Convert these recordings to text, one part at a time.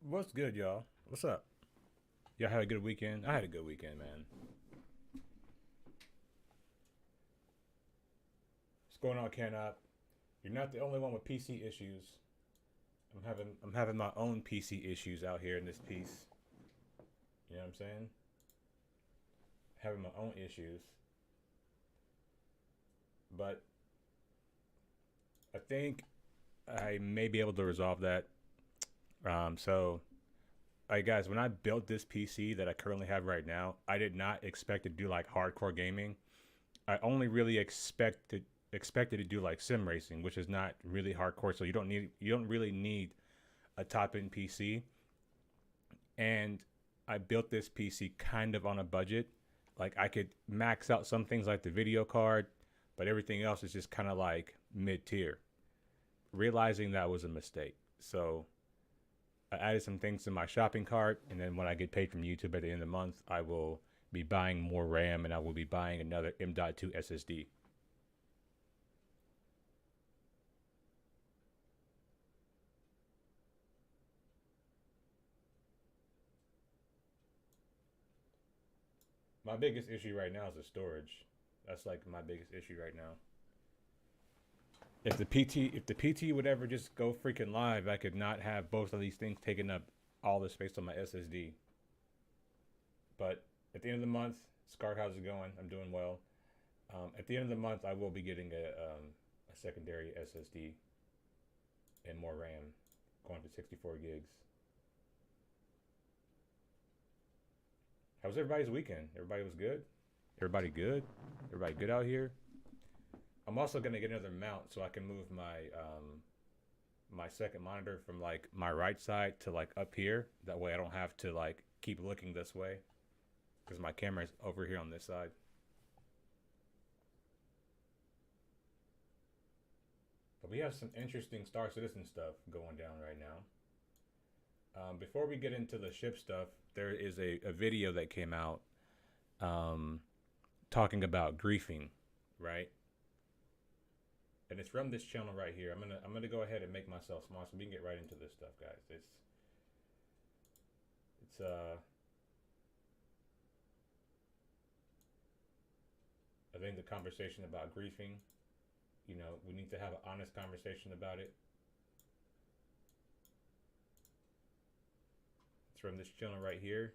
What's good, y'all? What's up? Y'all had a good weekend? I had a good weekend, man. What's going on, Ken Up? You're not the only one with PC issues. I'm having my own PC issues out here in this piece. You know what I'm saying? Having my own issues, but I think I may be able to resolve that. So, guys, when I built this PC that I currently have right now, I did not expect to do like hardcore gaming. I only really expected to do like sim racing, which is not really hardcore. So you don't really need a top end PC. And I built this PC kind of on a budget. Like I could max out some things like the video card, but everything else is just kind of like mid tier. Realizing that was a mistake. So I added some things to my shopping cart, and then when I get paid from YouTube at the end of the month, I will be buying more RAM and I will be buying another M.2 SSD. My biggest issue right now is the storage. That's like my biggest issue right now. If the PT would ever just go freaking live, I could not have both of these things taking up all the space on my SSD. But at the end of the month, Scar, how's it going? I'm doing well. At the end of the month, I will be getting a secondary SSD and more RAM, going to 64 gigs. How was everybody's weekend? Everybody was good? Everybody good? Everybody good out here? I'm also gonna get another mount so I can move my second monitor from like my right side to like up here. That way I don't have to like keep looking this way because my camera's over here on this side. But we have some interesting Star Citizen stuff going down right now. Before we get into the ship stuff, there is a video that came out um, talking about griefing, right? And it's from this channel right here. I'm gonna go ahead and make myself small so we can get right into this stuff, guys. It's I think the conversation about griefing, we need to have an honest conversation about it. It's from this channel right here,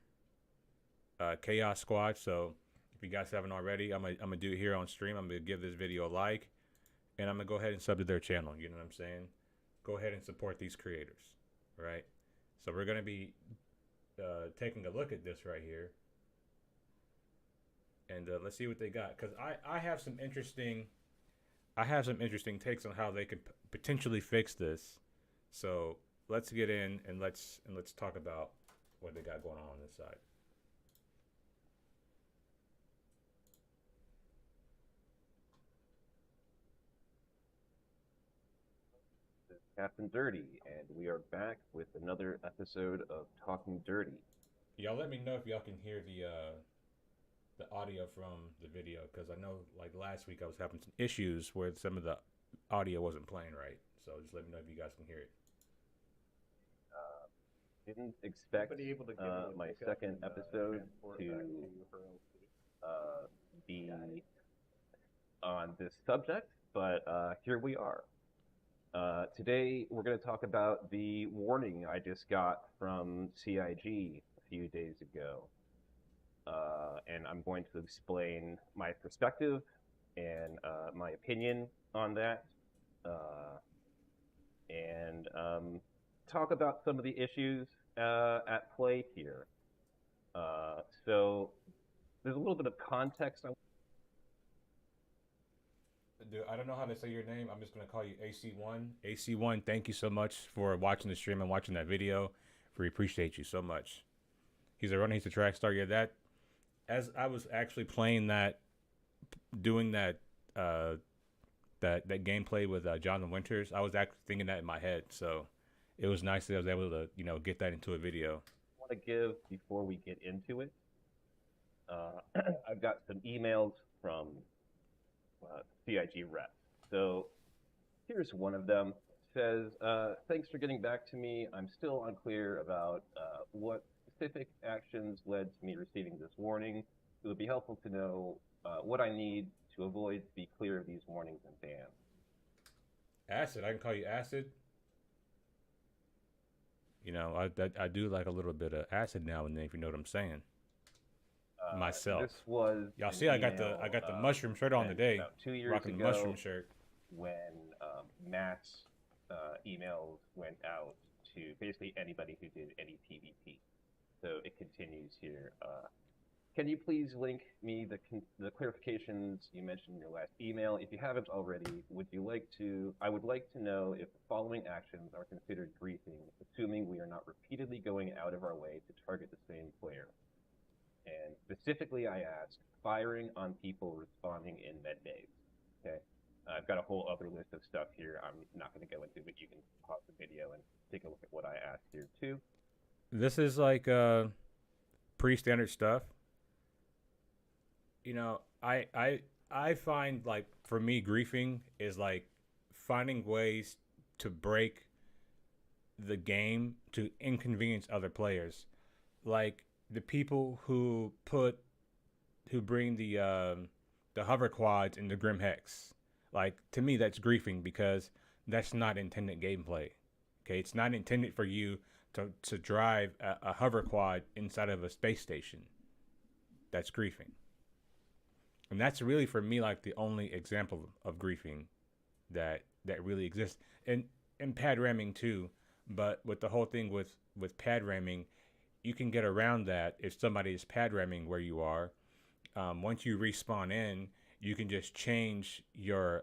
Chaos Squad. So if you guys haven't already, I'm gonna do it here on stream. I'm gonna give this video a like, and I'm gonna go ahead and sub to their channel. You know what I'm saying? Go ahead and support these creators, right? So we're gonna be taking a look at this right here, and let's see what they got. Cause I have some interesting takes on how they could potentially fix this. So let's get in and let's talk about what they got going on this side. Captain Dirty, and we are back with another episode of Talking Dirty. Y'all let me know if y'all can hear the audio from the video because I know like last week I was having some issues where some of the audio wasn't playing right. So just let me know if you guys can hear it. Didn't expect my second episode to be on this subject, but here we are. Today we're going to talk about the warning I just got from CIG a few days ago. And I'm going to explain my perspective and my opinion on that, and talk about some of the issues at play here. So there's a little bit of context. Dude, I don't know how to say your name. I'm just gonna call you AC1. AC1, thank you so much for watching the stream and watching that video. We appreciate you so much. He's a runner. He's a track star. Yeah, that as I was actually playing that, doing that, that gameplay with Jonathan Winters, I was actually thinking that in my head. So it was nice that I was able to, get that into a video. I want to give before we get into it. I've got some emails from CIG reps. So here's one of them says, thanks for getting back to me. I'm still unclear about what specific actions led to me receiving this warning. It would be helpful to know what I need to avoid to be clear of these warnings and bans. Acid. I can call you Acid. You know, I do like a little bit of acid now and then, if you know what I'm saying. Myself. This was Y'all see, I got the mushroom shirt on today. About 2 years Rocking ago, the mushroom shirt. when mass emails went out to basically anybody who did any PvP. So it continues here. Can you please link me the clarifications you mentioned in your last email? If you haven't already, I would like to know if the following actions are considered griefing, assuming we are not repeatedly going out of our way to target the same player. And specifically, I asked, firing on people responding in med bays. Okay, I've got a whole other list of stuff here. I'm not going to go into, but you can pause the video and take a look at what I asked here too. This is like pretty standard stuff. You know, I find, like, for me, griefing is like finding ways to break the game to inconvenience other players, like the people who bring the hover quads in the Grim Hex. Like, to me, that's griefing because that's not intended gameplay. Okay, it's not intended for you to drive a hover quad inside of a space station. That's griefing. And that's really, for me, like the only example of griefing that really exists. And pad ramming too. But with the whole thing with pad ramming, you can get around that if somebody is pad ramming where you are. Once you respawn in, you can just change your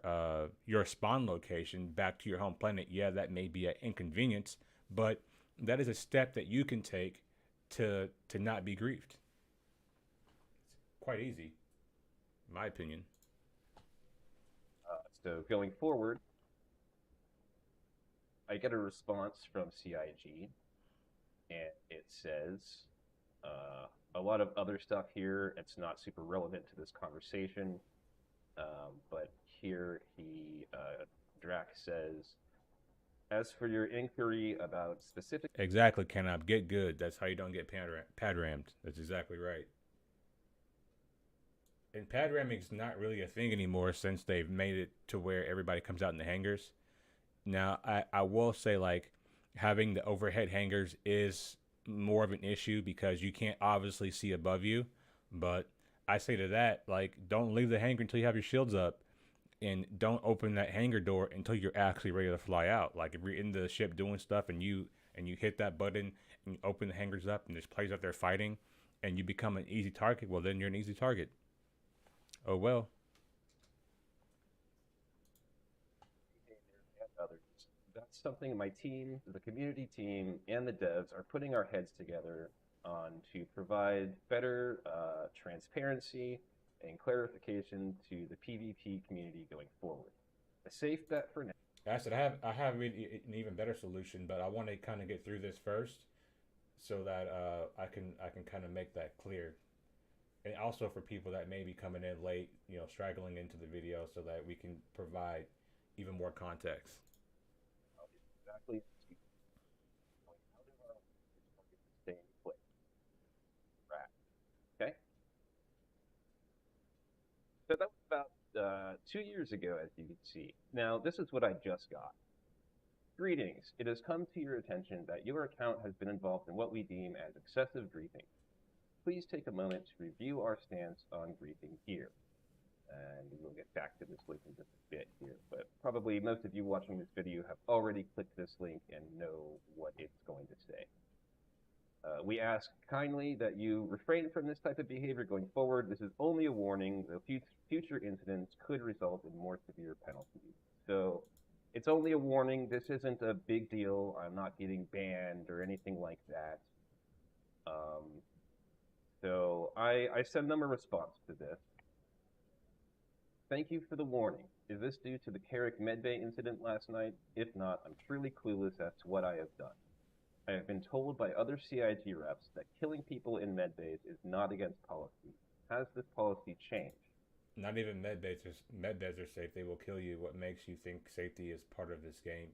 spawn location back to your home planet. Yeah, that may be an inconvenience, but that is a step that you can take to not be griefed. It's quite easy, in my opinion. So going forward, I get a response from CIG, and it says a lot of other stuff here. It's not super relevant to this conversation, but here Drac says, as for your inquiry about specific... Exactly, Canop. Get good. That's how you don't get pad rammed. That's exactly right. And pad ramming is not really a thing anymore since they've made it to where everybody comes out in the hangars. Now, I will say, like, having the overhead hangars is more of an issue because you can't obviously see above you. But I say to that, like, don't leave the hangar until you have your shields up, and don't open that hangar door until you're actually ready to fly out. Like, if you're in the ship doing stuff and you hit that button and you open the hangars up and there's players out there fighting and you become an easy target, well, then you're an easy target. Oh, well. That's something my team, the community team, and the devs are putting our heads together on to provide better transparency and clarification to the PvP community going forward. A safe bet for now. I said I have an even better solution, but I want to kind of get through this first so that I can kind of make that clear. And also for people that may be coming in late, you know, straggling into the video, so that we can provide even more context. Exactly. Okay. So that was about 2 years ago, as you can see. Now, this is what I just got. Greetings. It has come to your attention that your account has been involved in what we deem as excessive griefing. Please take a moment to review our stance on griefing here. And we'll get back to this link in just a bit here, but probably most of you watching this video have already clicked this link and know what it's going to say. We ask kindly that you refrain from this type of behavior going forward. This is only a warning. The future incidents could result in more severe penalties. So it's only a warning. This isn't a big deal. I'm not getting banned or anything like that. So I send them a response to this. Thank you for the warning. Is this due to the Carrick Medbay incident last night? If not, I'm truly clueless as to what I have done. I have been told by other CIG reps that killing people in medbays is not against policy. Has this policy changed? Not even medbays are safe. They will kill you. What makes you think safety is part of this game?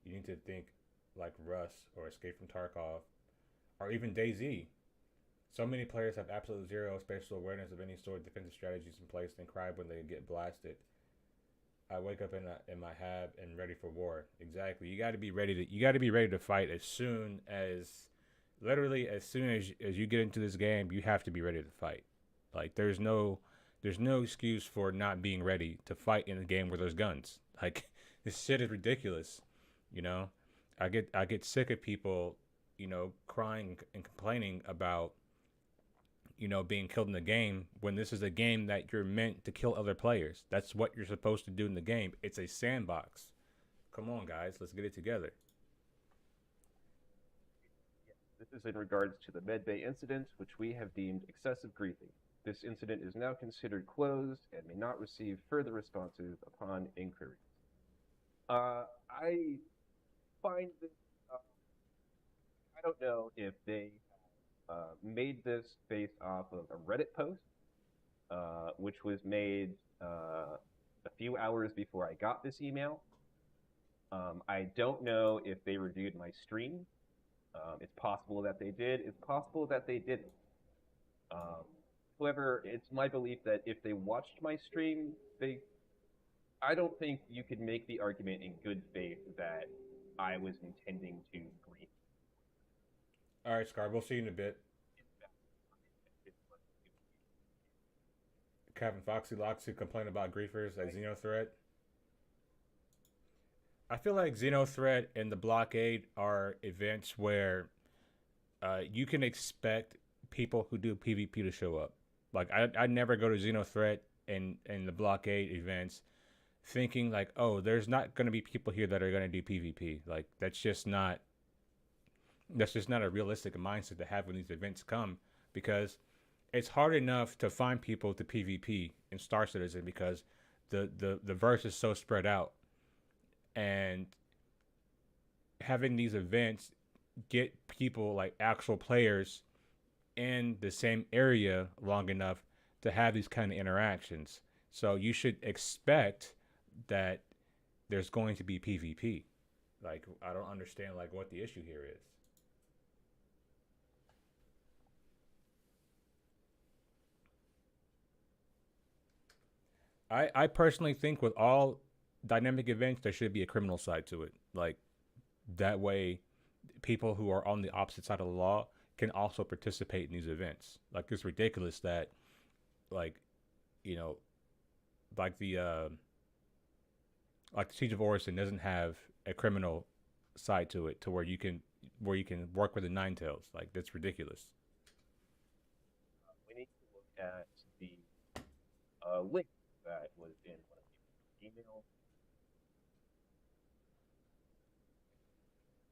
You need to think like Rust or Escape from Tarkov or even DayZ. So many players have absolute zero spatial awareness of any sort of defensive strategies in place and cry when they get blasted. I wake up in my hab and ready for war. Exactly. You got to be ready to fight as soon as literally as soon as you get into this game, you have to be ready to fight. Like there's no excuse for not being ready to fight in a game where there's guns. Like this shit is ridiculous. You know, I get sick of people, crying and complaining about being killed in the game when this is a game that you're meant to kill other players. That's what you're supposed to do in the game. It's a sandbox. Come on, guys, let's get it together. This is in regards to the medbay incident, which we have deemed excessive griefing. This incident is now considered closed and may not receive further responses upon inquiry. I find this, I don't know if they made this based off of a Reddit post, which was made a few hours before I got this email. I don't know if they reviewed my stream. It's possible that they did. It's possible that they didn't. However, it's my belief that if they watched my stream, I don't think you could make the argument in good faith that I was intending to grief. All right, Scar, we'll see you in a bit. Kevin Foxy Loxy complain about griefers at Xenothreat. I feel like Xenothreat and the Blockade are events where you can expect people who do PvP to show up. Like I never go to Xenothreat and the Blockade events thinking like, oh, there's not going to be people here that are going to do PvP. Like that's just not a realistic mindset to have when these events come, because it's hard enough to find people to PvP in Star Citizen because the verse is so spread out, and having these events get people like actual players in the same area long enough to have these kind of interactions. So you should expect that there's going to be PvP. Like I don't understand like what the issue here is. I personally think with all dynamic events there should be a criminal side to it. Like that way people who are on the opposite side of the law can also participate in these events. Like it's ridiculous that like you know like the Siege of Orison doesn't have a criminal side to it to where you can work with the Nine Tails. Like that's ridiculous. We need to look at the link that was in one of the emails.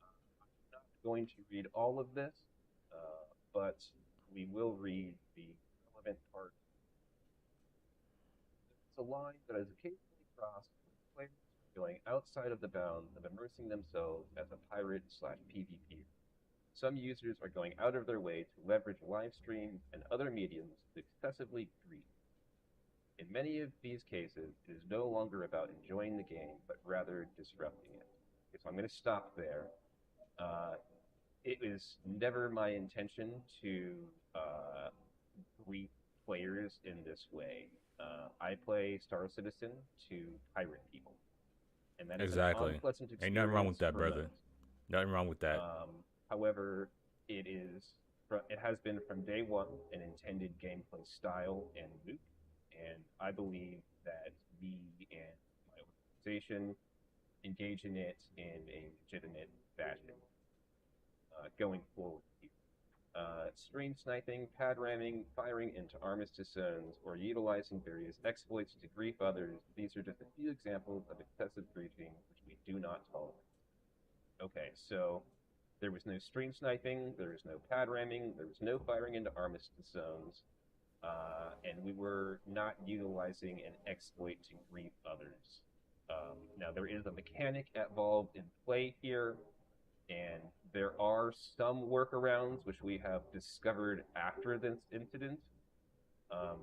I'm not going to read all of this, but we will read the relevant part. It's a line that is occasionally crossed when players are going outside of the bounds of immersing themselves as a pirate slash PvP. Some users are going out of their way to leverage live streams and other mediums to excessively grief. In many of these cases, it is no longer about enjoying the game, but rather disrupting it. Okay, so I'm going to stop there. Uh, it was never my intention to grief players in this way. I play Star Citizen to pirate people, and that is an Exactly. unpleasant Ain't nothing wrong with experience that, for brother. most. Nothing wrong with that. However, it has been from day one an intended gameplay style and loop, and I believe that me and my organization engage in it in a legitimate fashion going forward. Stream sniping, pad ramming, firing into armistice zones, or utilizing various exploits to grief others, these are just a few examples of excessive griefing which we do not tolerate. Okay, so there was no stream sniping, there was no pad ramming, there was no firing into armistice zones, and we were not utilizing an exploit to grief others. Now, there is a mechanic involved in play here, and there are some workarounds which we have discovered after this incident,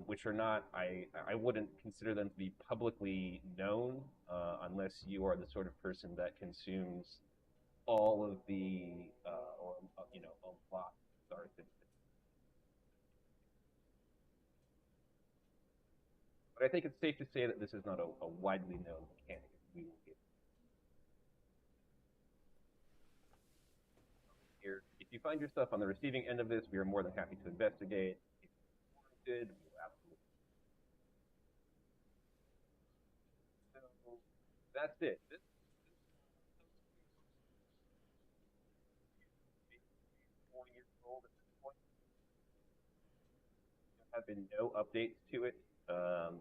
which are not, I wouldn't consider them to be publicly known unless you are the sort of person that consumes all of the or unlock stars. But I think it's safe to say that this is not a widely known mechanic. We will get here. If you find yourself on the receiving end of this, we are more than happy to investigate. If it's warranted, we will absolutely. So that's it. This 40 years old at this point. There have been no updates to it.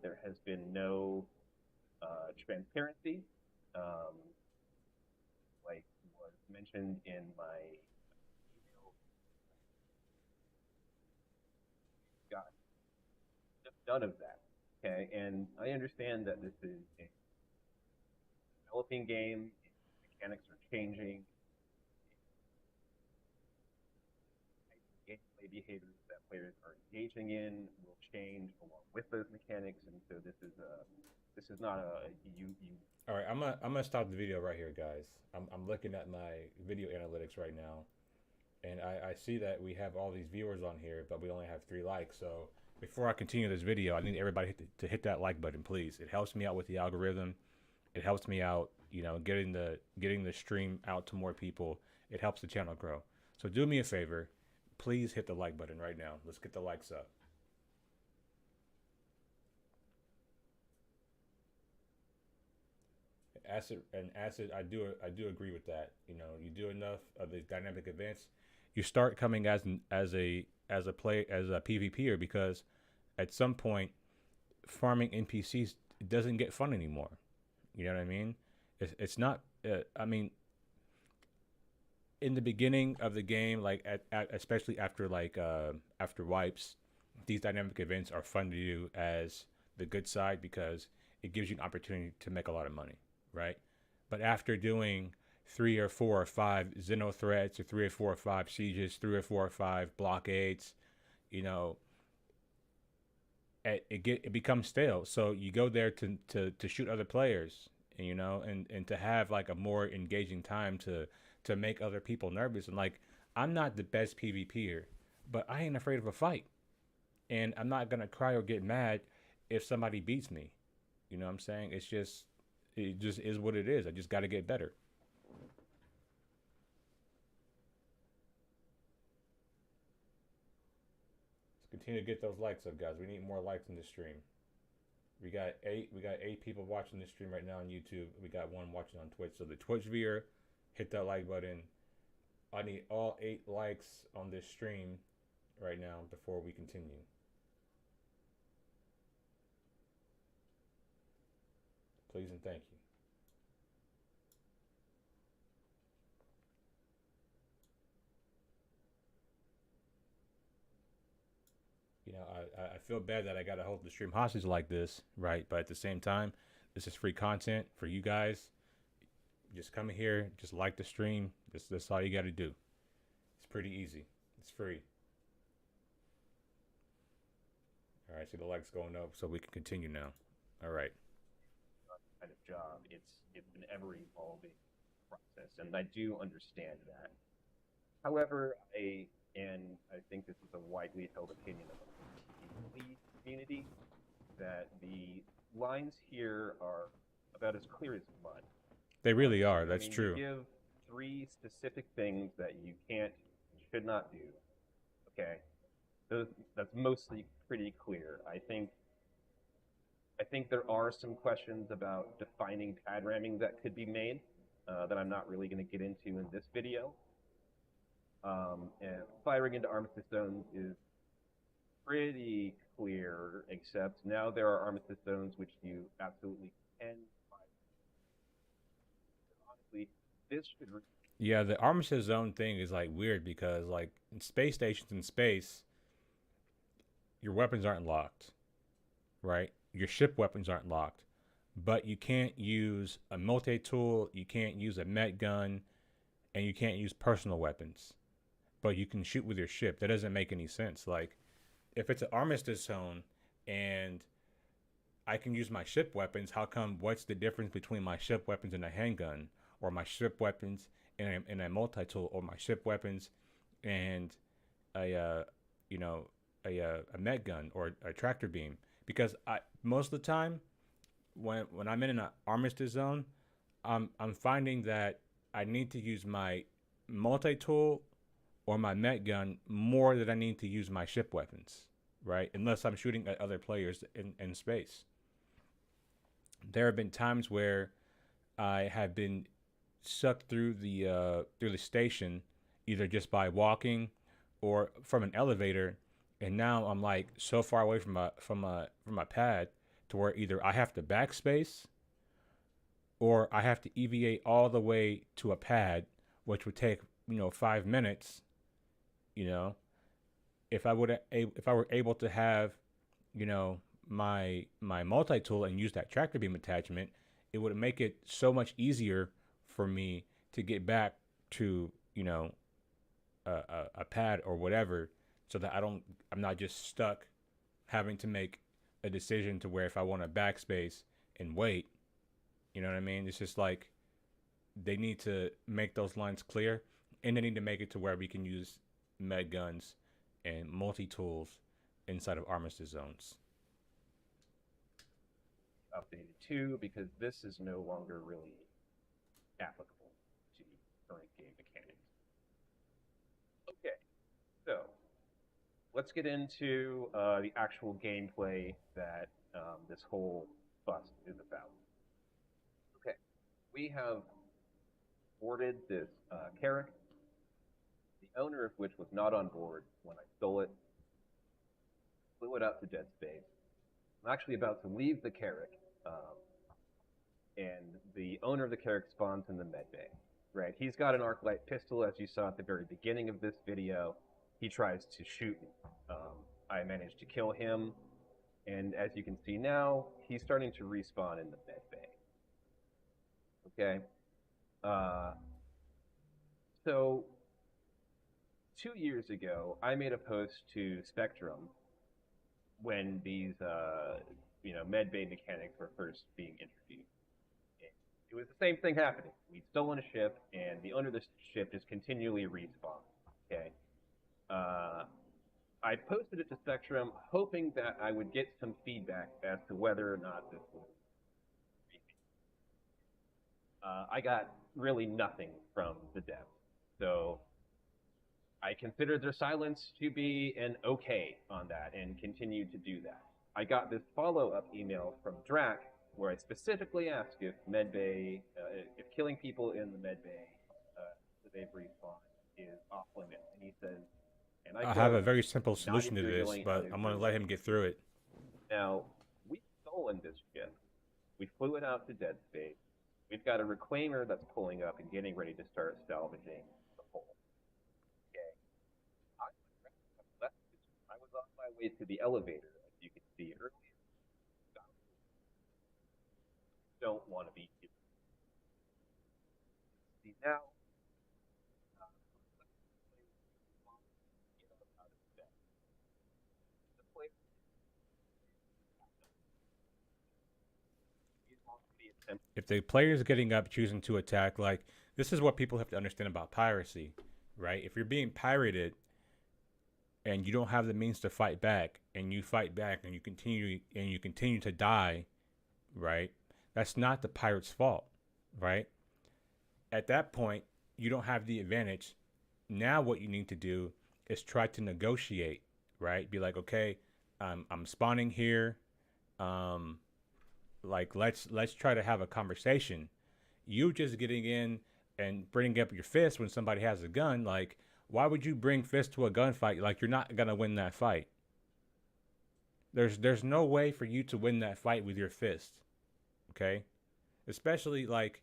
There has been no transparency, um, like was mentioned in my email. Got none of that. Okay, and I understand that this is a developing game. Mechanics are changing. Gameplay behaviors that players are engaging in will change along with those mechanics, and so this is not a you. All right, I'm gonna stop the video right here, guys. I'm looking at my video analytics right now, and I see that we have all these viewers on here, but we only have 3 likes. So before I continue this video, I need everybody to hit that like button, please. It helps me out with the algorithm. It helps me out, getting the stream out to more people. It helps the channel grow. So do me a favor, please hit the like button right now. Let's get the likes up. Acid, I do agree with that. You do enough of the dynamic events, you start coming as a PvPer, because at some point farming NPCs doesn't get fun anymore. You know what I mean? It's not. I mean, in the beginning of the game, like especially after after wipes, these dynamic events are fun to do as the good side, because it gives you an opportunity to make a lot of money, right? But after doing 3 or 4 or 5 Xeno threats, or 3 or 4 or 5 sieges, 3 or 4 or 5 blockades, it becomes stale. So you go there to shoot other players, and to have like a more engaging time to make other people nervous. And like, I'm not the best PvPer, but I ain't afraid of a fight, and I'm not gonna cry or get mad if somebody beats me. You know what I'm saying? It just is what it is. I just got to get better. Let's continue to get those likes up, guys. We need more likes in this stream. We got 8 people watching this stream right now on YouTube. We got 1 watching on Twitch. So the Twitch viewer, hit that like button. I need all 8 likes on this stream right now before we continue. Please and thank you. I feel bad that I got to hold the stream hostage like this, right? But at the same time, this is free content for you guys. Just come here, just like the stream. That's all you got to do. It's pretty easy. It's free. All right, see the likes going up, so we can continue now. All right. Kind of job. It's an ever evolving process, and I do understand that. However, I think this is a widely held opinion of the community, that the lines here are about as clear as mud. They really are. That's true. You give 3 specific things that you can't, should not do. Okay, that's mostly pretty clear. I think there are some questions about defining pad ramming that could be made that I'm not really going to get into in this video. And firing into armistice zones is pretty clear, except now there are armistice zones which you absolutely can fire. Honestly, this should. Yeah, the armistice zone thing is like weird, because like in space stations in space, your weapons aren't locked, right? Your ship weapons aren't locked, but you can't use a multi-tool, you can't use a met gun, and you can't use personal weapons, but you can shoot with your ship. That doesn't make any sense. Like, if it's an armistice zone and I can use my ship weapons, how come, what's the difference between my ship weapons and a handgun, or my ship weapons in a multi-tool or my ship weapons and a you know a med gun or a tractor beam, because I most of the time when I'm in an armistice zone, I'm finding that I need to use my multi-tool or my met gun more than I need to use my ship weapons, right? Unless I'm shooting at other players in space. There have been times where I have been sucked through the station, either just by walking or from an elevator, and now I'm like so far away from my pad to where either I have to backspace or I have to EVA all the way to a pad, which would take 5 minutes. You know, if I were able to have my multi tool and use that tractor beam attachment, it would make it so much easier for me to get back to a pad or whatever, so that I'm not just stuck having to make a decision to where if I want to backspace and wait, you know what I mean? It's just like they need to make those lines clear, and they need to make it to where we can use med guns and multi tools inside of armistice zones. Updated too, because this is no longer really applicable to current game mechanics. Okay, so let's get into the actual gameplay that this whole bust is about. Okay, we have boarded this Carrack, the owner of which was not on board when I stole it, flew it out to dead space. I'm actually about to leave the Carrack, and the owner of the Carrack spawns in the medbay. Right, he's got an arc light pistol, as you saw at the very beginning of this video. He tries to shoot me. I managed to kill him, and as you can see now, he's starting to respawn in the medbay. Okay, so 2 years ago, I made a post to Spectrum when these medbay mechanics were first being introduced. It was the same thing happening. We'd stolen a ship, and the owner of the ship just continually respawned. Okay, I posted it to Spectrum, hoping that I would get some feedback as to whether or not this was. I got really nothing from the devs, so I considered their silence to be an okay on that and continued to do that. I got this follow-up email from Drac where I specifically asked if medbay, if killing people in the medbay that they've respawned is off limits, and he says, and I have a very simple solution to this, but I'm going to let him get through it. Now, we've stolen this ship. We flew it out to dead space. We've got a reclaimer that's pulling up and getting ready to start salvaging the hull. Okay. I was on my way to the elevator, as you can see earlier. Don't want to be here. See now. If the player's getting up choosing to attack, like, this is what people have to understand about piracy, right? If you're being pirated and you don't have the means to fight back, and you fight back and you continue to die, right? That's not the pirate's fault, right? At that point, you don't have the advantage. Now what you need to do is try to negotiate, right? Be like, okay, I'm spawning here. Like, let's try to have a conversation. You just getting in and bringing up your fist when somebody has a gun, like, why would you bring fist to a gunfight? Like, you're not gonna win that fight. There's no way for you to win that fight with your fist. Okay? Especially, like,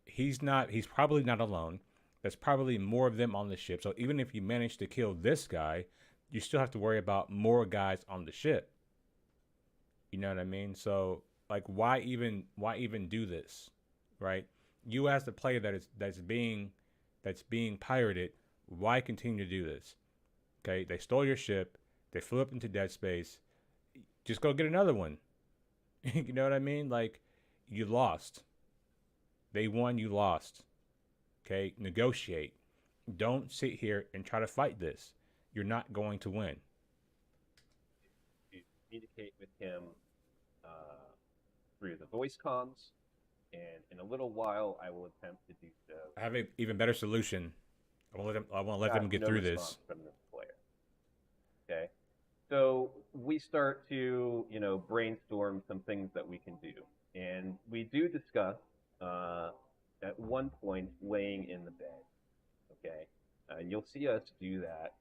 he's probably not alone. There's probably more of them on the ship. So even if you manage to kill this guy, you still have to worry about more guys on the ship. You know what I mean? So, like, why even do this, right? You, as the player that's being pirated, why continue to do this? Okay, they stole your ship, they flew up into dead space. Just go get another one. You know what I mean? Like, you lost. They won, you lost. Okay, negotiate. Don't sit here and try to fight this. You're not going to win. To communicate with him through the voice comms, and in a little while, I will attempt to do so. I have an even better solution. I want to let them get no through response this. from this player. Okay, so we start to brainstorm some things that we can do, and we do discuss at one point laying in the bed. Okay, and you'll see us do that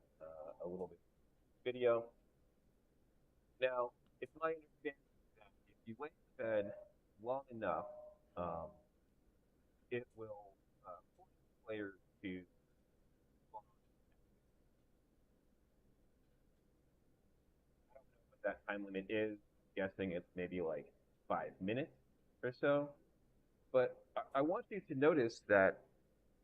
a little bit in the video. Now, it's my understanding that if you lay in bed long enough, it will force the player to. I don't know what that time limit is. I'm guessing it's maybe like 5 minutes or so. But I want you to notice that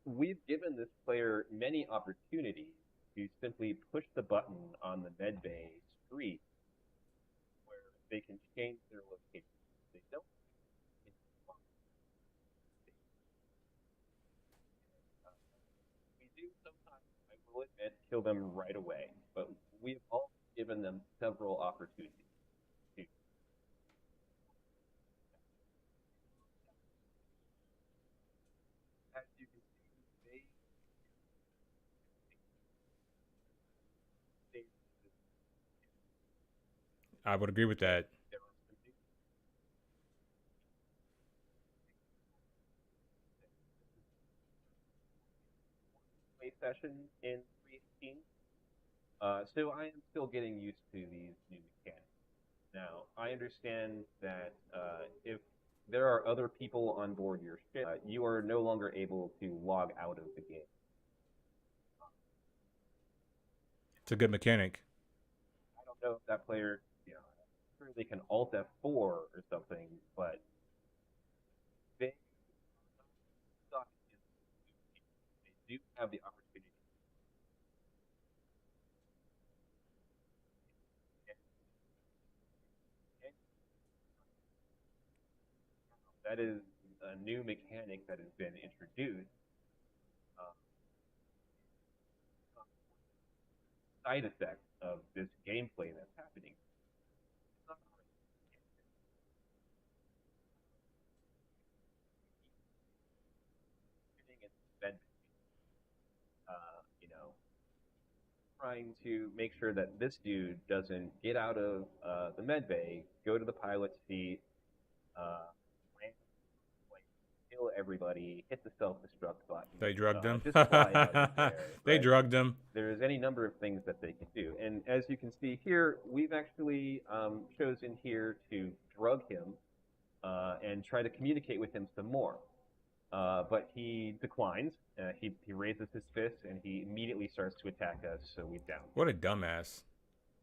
we've given this player many opportunities to simply push the button on the medbay screen where they can change their location. They don't. We do sometimes, I will admit, kill them right away, but we've also given them several opportunities. To, as you can see, they I would agree with that. there are some new play session in 318. So I am still getting used to these new mechanics. Now, I understand that if there are other people on board your ship, you are no longer able to log out of the game. It's a good mechanic. I don't know if that player, sure they can Alt F4 or something, but they suck. They do have the opportunity. And that is a new mechanic that has been introduced. Uh, Side effect of this gameplay that's happening. It's not sitting in bed, you know, trying to make sure that this dude doesn't get out of the med bay, go to the pilot's seat, land, like, kill everybody, hit the self-destruct button. They drugged him. Just fly out of there. They right? drugged him. There's any number of things that they can do. And as you can see here, we've actually chosen here to drug him and try to communicate with him some more. But he declines. He raises his fist and he immediately starts to attack us, so we down. What a dumbass.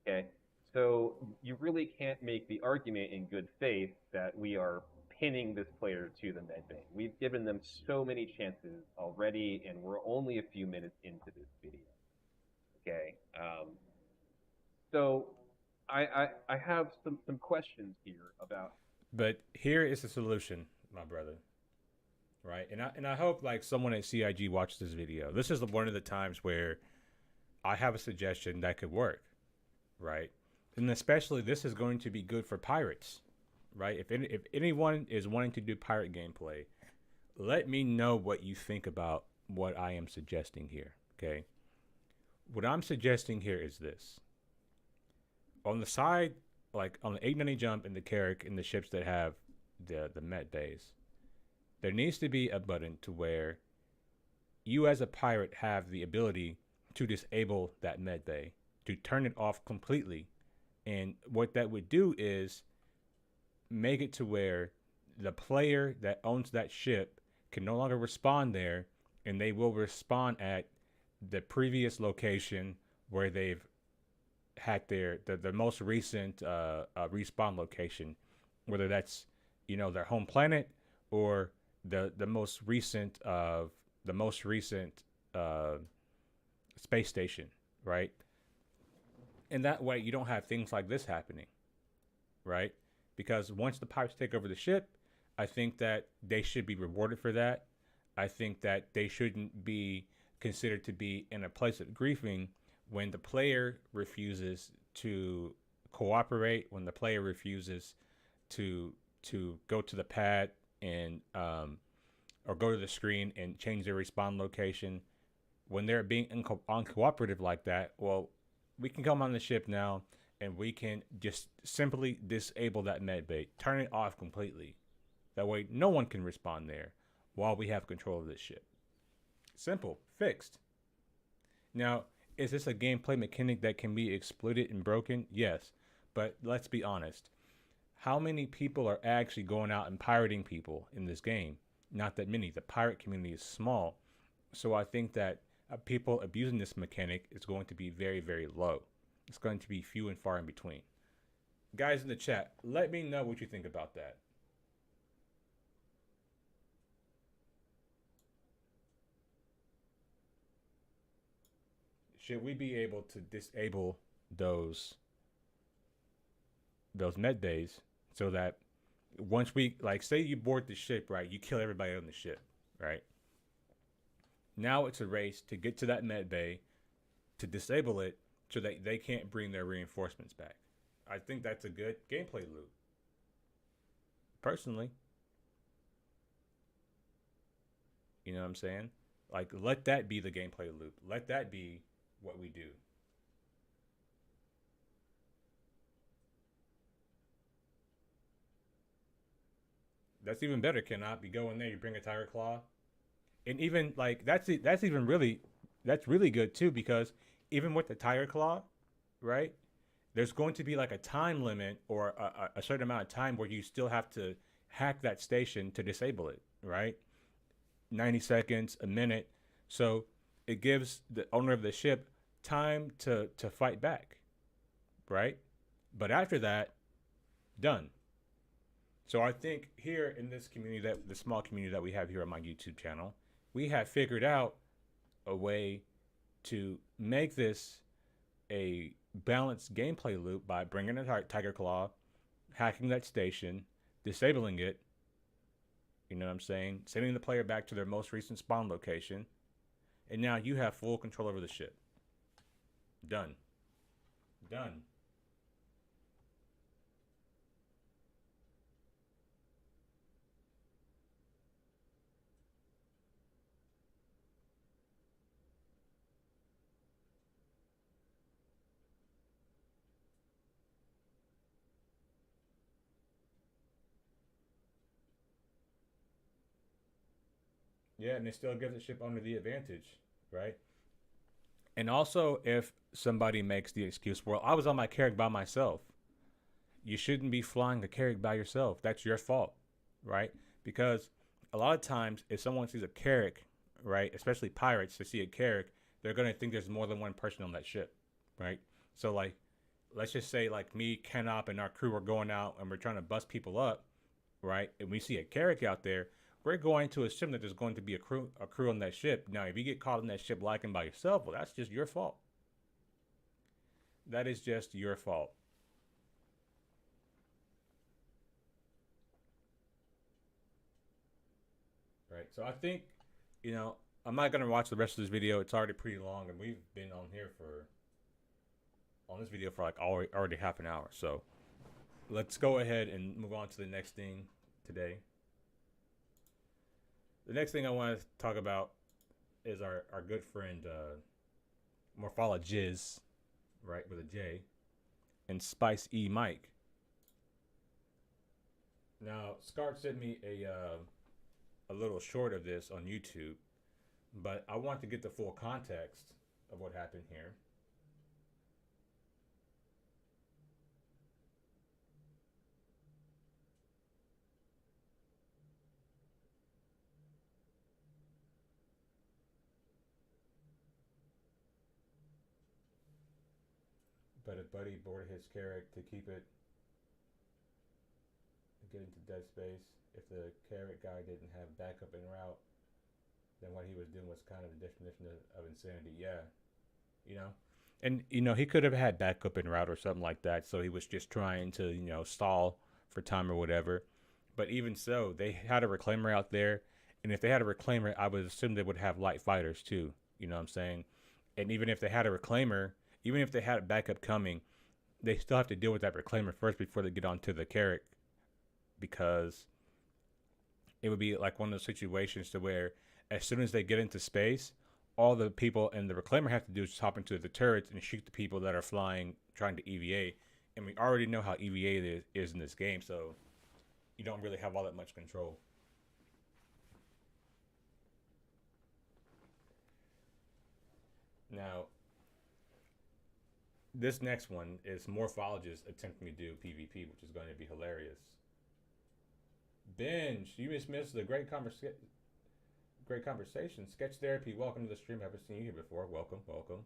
Okay, so you really can't make the argument in good faith that we are pinning this player to the medbay. We've given them so many chances already, and we're only a few minutes into this video. Okay, so I have some questions here about. But here is the solution, my brother. Right, and I hope like someone at CIG watched this video. This is one of the times where I have a suggestion that could work, right? And especially this is going to be good for pirates, right? If anyone is wanting to do pirate gameplay, let me know what you think about what I am suggesting here. Okay, what I'm suggesting here is this: on the side, like on the 890 jump and the Carrack and the ships that have the med bays, there needs to be a button to where you as a pirate have the ability to disable that med bay, to turn it off completely. And what that would do is make it to where the player that owns that ship can no longer respawn there, and they will respawn at the previous location where they've had the most recent respawn location, whether that's their home planet or the most recent space station, right? And that way you don't have things like this happening, right? Because once the pirates take over the ship, I think that they should be rewarded for that. I think that they shouldn't be considered to be in a place of griefing when the player refuses to cooperate, when the player refuses to go to the pad and or go to the screen and change their respawn location. When they're being uncooperative like that, well, we can come on the ship now and we can just simply disable that med bay, turn it off completely. That way, no one can respawn there while we have control of this ship. Simple, fixed. Now, is this a gameplay mechanic that can be exploited and broken? Yes, but let's be honest. How many people are actually going out and pirating people in this game? Not that many. The pirate community is small. So I think that people abusing this mechanic is going to be very, very low. It's going to be few and far in between. Guys in the chat, let me know what you think about that. Should we be able to disable those med bays so that once we, like, say you board the ship, right, you kill everybody on the ship, right? Now it's a race to get to that med bay, to disable it so that they can't bring their reinforcements back. I think that's a good gameplay loop. Personally. You know what I'm saying? Like, let that be the gameplay loop. Let that be what we do. That's even better, cannot be going there, you bring a tiger claw. And even like that's really good too, because even with the tiger claw, right? There's going to be like a time limit or a certain amount of time where you still have to hack that station to disable it, right? 90 seconds, a minute. So it gives the owner of the ship time to fight back, right? But after that, done. So I think here in this community, that the small community that we have here on my YouTube channel, we have figured out a way to make this a balanced gameplay loop by bringing a tiger claw, hacking that station, disabling it, you know what I'm saying, sending the player back to their most recent spawn location, and now you have full control over the ship. Done. Done. Yeah, and it still gives the ship owner the advantage, right? And also, if somebody makes the excuse, well, I was on my carrick by myself. You shouldn't be flying the carrick by yourself. That's your fault, right? Because a lot of times, if someone sees a carrick, right, especially pirates, they see a carrick, they're going to think there's more than one person on that ship, right? So, like, let's just say, like, me, Kenop, and our crew are going out and we're trying to bust people up, right? And we see a carrick out there, we're going to assume that there's going to be a crew on that ship. Now, if you get caught in that ship lacking by yourself, well, that's just your fault. That is just your fault. Right. So I think, you know, I'm not gonna watch the rest of this video. It's already pretty long, and we've been on this video for like already half an hour. So let's go ahead and move on to the next thing today. The next thing I want to talk about is our good friend Morpholojizz, right, with a J, and Spicyemike. Now, Scarp sent me a little short of this on YouTube, but I want to get the full context of what happened here. But a buddy boarded his carrick to keep it, get into dead space. If the carrick guy didn't have backup en route, then what he was doing was kind of the definition of insanity. Yeah, you know, and you know he could have had backup en route or something like that. So he was just trying to, stall for time or whatever. But even so, they had a reclaimer out there, And if they had a reclaimer, I would assume they would have light fighters too. You know what I'm saying? And even if they had a reclaimer, even if they had a backup coming, they still have to deal with that reclaimer first before they get onto the carrack, because it would be like one of those situations to where as soon as they get into space, all the people and the reclaimer have to do is just hop into the turrets and shoot the people that are flying trying to EVA. And we already know how EVA is in this game, so you don't really have all that much control. Now, this next one is Morpholojizz attempting to do PvP, which is going to be hilarious. Binge, you just missed the great conversation. Sketch therapy, welcome to the stream. Haven't seen you here before. Welcome, welcome,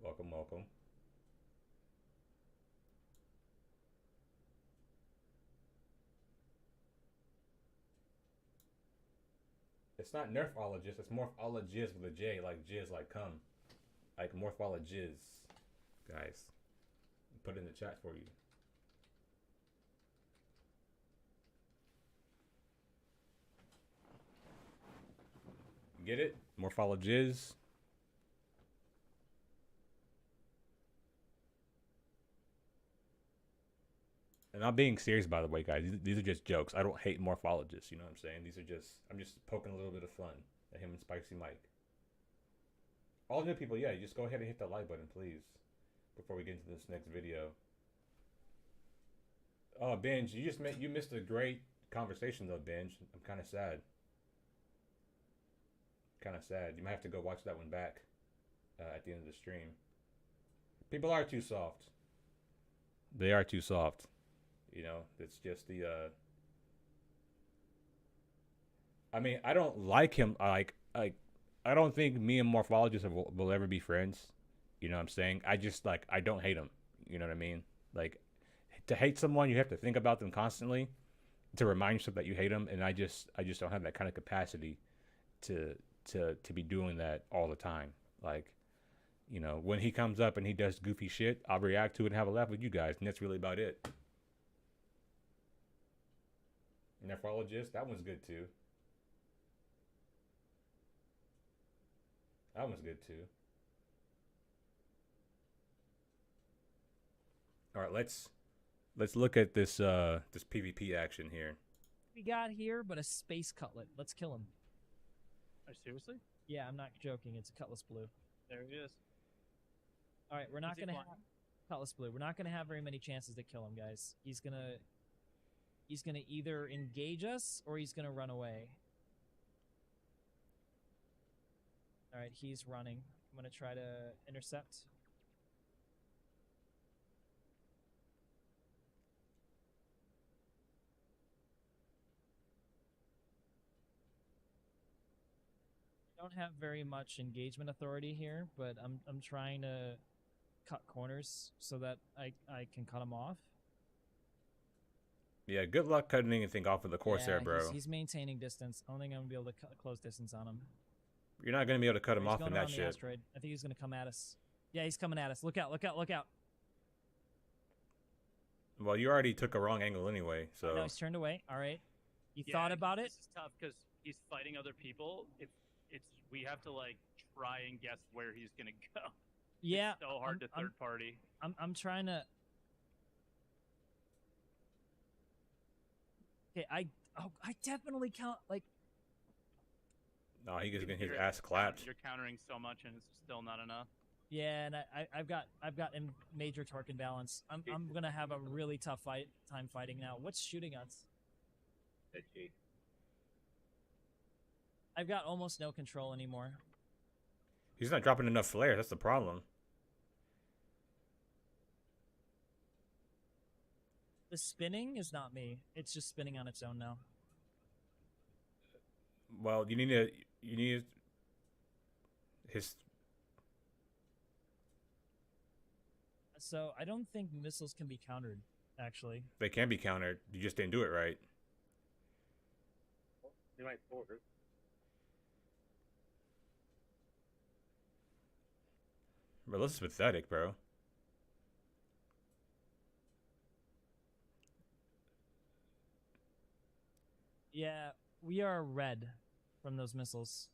welcome, welcome. It's not Nerfologist, it's Morpholojizz with a J, like jizz, like cum. Like Morpholojizz. Guys, put it in the chat for you. Get it? Morpholojizz. And I'm being serious, by the way, guys. These are just jokes. I don't hate Morpholojizz, you know what I'm saying? These are just, I'm just poking a little bit of fun at him and Spicyemike. All new people, yeah, you just go ahead and hit the like button, please, before we get into this next video. Oh, Binge, you missed a great conversation though, Binge. I'm kind of sad. Kind of sad. You might have to go watch that one back at the end of the stream. People are too soft. They are too soft. You know, it's just the. I mean, I don't like him. I don't think me and Morpholojizz will ever be friends. You know what I'm saying? I just I don't hate him. You know what I mean? Like, to hate someone, you have to think about them constantly to remind yourself that you hate them, and I just don't have that kind of capacity to be doing that all the time. Like, you know, when he comes up and he does goofy shit, I'll react to it and have a laugh with you guys, and that's really about it. Nephrologist, that one's good too. That one's good too. All right, let's look at this this PvP action here. We got here, but a space cutlet. Let's kill him. Oh, seriously? Yeah, I'm not joking. It's a Cutlass Blue. There he is. All right, we're not gonna have Cutlass Blue. We're not gonna have very many chances to kill him, guys. He's gonna either engage us or he's gonna run away. All right, he's running. I'm gonna try to intercept. Don't have very much engagement authority here, but I'm trying to cut corners so that I can cut him off. Yeah, good luck cutting anything off of the Corsair, bro. He's maintaining distance. I don't think I'm gonna be able to close distance on him. You're not gonna be able to cut him off in that shit. Asteroid. I think he's gonna come at us. Yeah, he's coming at us. Look out! Look out! Look out! Well, you already took a wrong angle anyway, so. No, he's turned away. All right. You thought about it? This is tough because he's fighting other people. We have to try and guess where he's gonna go. Yeah. It's so hard to third party. I'm trying to. Okay, I definitely count No, he's gonna get his ass clapped. You're countering so much and it's still not enough. Yeah, and I've got major torque imbalance. I'm gonna have a really tough time fighting now. What's shooting us? I've got almost no control anymore. He's not dropping enough flares. That's the problem. The spinning is not me. It's just spinning on its own now. Well, you need his. So I don't think missiles can be countered. Actually, They can be countered. You just didn't do it right. You might forward. Bro, this is pathetic, bro. yeah, we are red. from those missiles.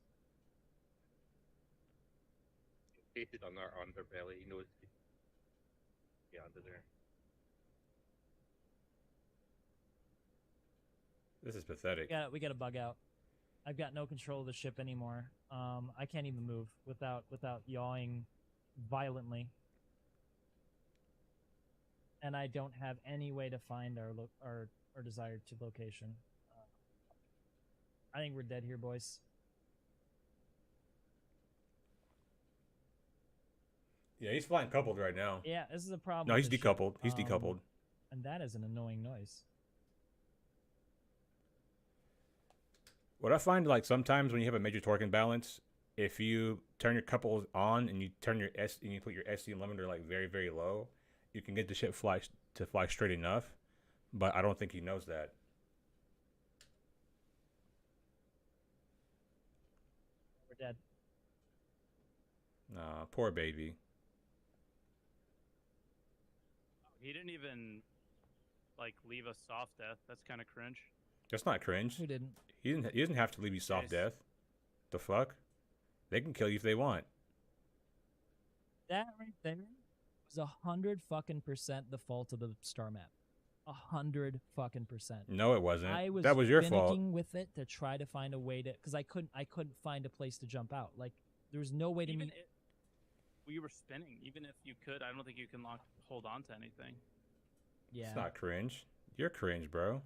Pasted on our underbelly, you know, it's yeah, under there. This is pathetic. We got to bug out. I've got no control of the ship anymore. I can't even move without yawing violently. And I don't have any way to find our desired location. I think we're dead here, boys. Yeah, he's flying coupled right now. Yeah, this is a problem. No, with he's the ship. decoupled. He's decoupled. And that is an annoying noise. What I find, like, sometimes when you have a major torque imbalance, if you turn your couples on and you turn your and you put your SC limiter like very, very low, you can get the ship fly straight enough. But I don't think he knows that. We're dead. Nah, poor baby. He didn't even like leave a soft death. That's kind of cringe. That's not cringe. Who didn't? He doesn't have to leave you soft Nice. death. The fuck? They can kill you if they want. That right there was 100% the fault of the star map. 100%. No, it wasn't. I That was your fault. finicking with it to try to find a way to, because I couldn't find a place to jump out. Like there was no way to Even meet. if we were spinning, even if you could, I don't think you can hold on to anything. Yeah. It's not cringe. You're cringe, bro.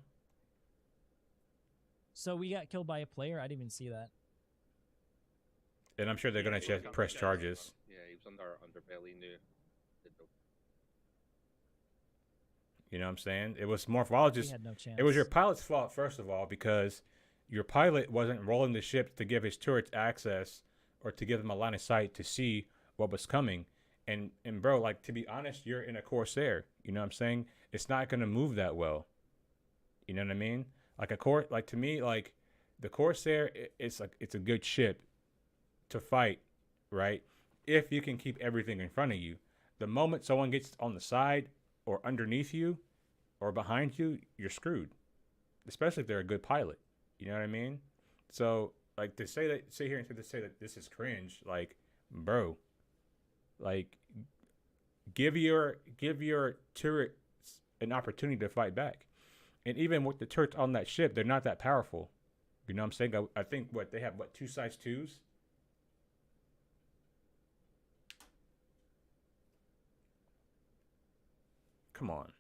So we got killed by a player. I didn't even see that. And I'm sure they're gonna Yeah, press charges. Yeah, he was on our underbelly new. You know what I'm saying? It was We Morpholojizz. had no chance. It was your pilot's fault, first of all, because your pilot wasn't rolling the ship to give his turrets access or to give them a line of sight to see what was coming. And bro, like, to be honest, you're in a Corsair. You know what I'm saying? It's not gonna move that well. You know what I mean? Like to me, like the Corsair, it's a good ship to fight, right? If you can keep everything in front of you. The moment someone gets on the side or underneath you or behind you, you're screwed. Especially if they're a good pilot. You know what I mean? So, like, to sit here and say that this is cringe, like, bro, like, give your turrets an opportunity to fight back. And even with the turrets on that ship, they're not that powerful. You know what I'm saying? I think they have 2 size 2s? Come on.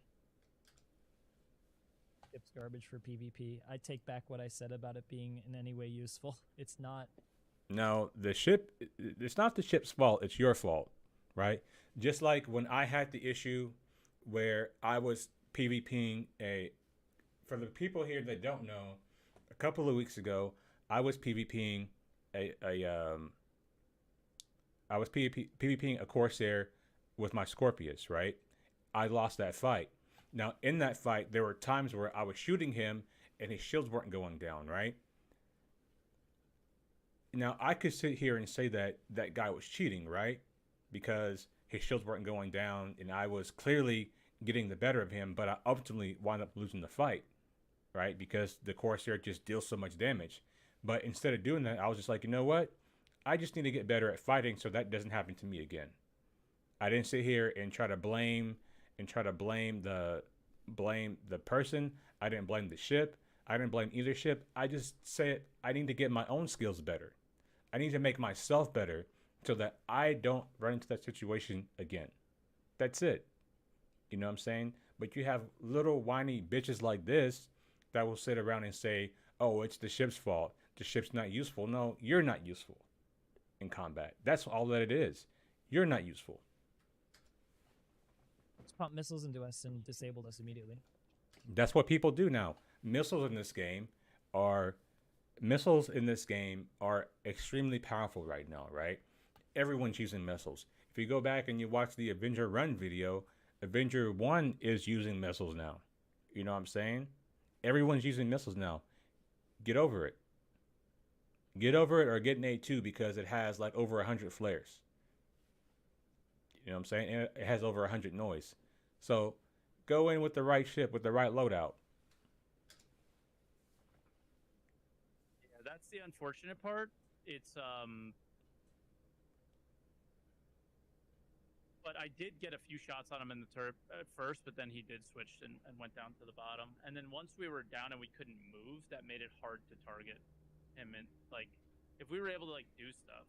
Ship's garbage for PvP. I take back what I said about it being in any way useful. It's not. No, it's not the ship's fault. It's your fault, right? Just like when I had the issue where I was PvPing for the people here that don't know, a couple of weeks ago, I was PvPing PvPing a Corsair with my Scorpious, right? I lost that fight. Now, in that fight, there were times where I was shooting him and his shields weren't going down, right? Now, I could sit here and say that that guy was cheating, right? Because his shields weren't going down and I was clearly getting the better of him, but I ultimately wound up losing the fight, right? Because the Corsair just deals so much damage. But instead of doing that, I was just like, you know what? I just need to get better at fighting so that doesn't happen to me again. I didn't sit here and try to blame the person. I didn't blame the ship. I didn't blame either ship. I just said I need to get my own skills better. I need to make myself better so that I don't run into that situation again. That's it. You know what I'm saying? But you have little whiny bitches like this that will sit around and say, oh, it's the ship's fault. The ship's not useful. No, you're not useful in combat. That's all that it is. You're not useful. Just pump missiles into us and disabled us immediately. That's what people do now. Missiles in this game are extremely powerful right now, right? Everyone's using missiles. If you go back and you watch the Avenger Run video, Avenger 1 is using missiles now. You know what I'm saying? Everyone's using missiles now. Get over it. Get over it or get an A2 because it has like over 100 flares. You know what I'm saying? And it has over 100 noise. So go in with the right ship, with the right loadout. Yeah, that the unfortunate part. It's but I did get a few shots on him in the turret at first, but then he did switch and went down to the bottom. And then once we were down and we couldn't move, that made it hard to target him. And like, if we were able to like do stuff,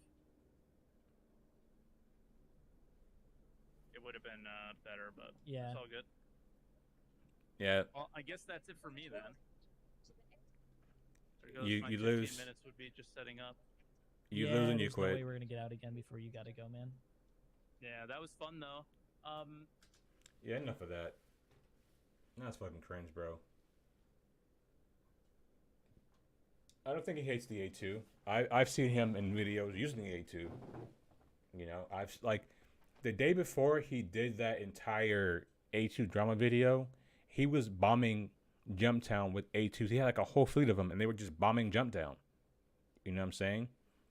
it would have been better. But Yeah. it's all good. Yeah. Well, I guess that's it for me then. There goes You- my you 15 lose. minutes would be just setting up. You yeah, lose and you there's no way quit. we're gonna get out again before you gotta go, man. Yeah, that was fun though. Yeah, enough of that. That's fucking cringe, bro. I don't think he hates the A2. I've seen him in videos using the A2. You know, I've like the day before he did that entire A2 drama video, he was bombing Jumptown with A2s. He had like a whole fleet of them, and they were just bombing Jumptown. You know what I'm saying?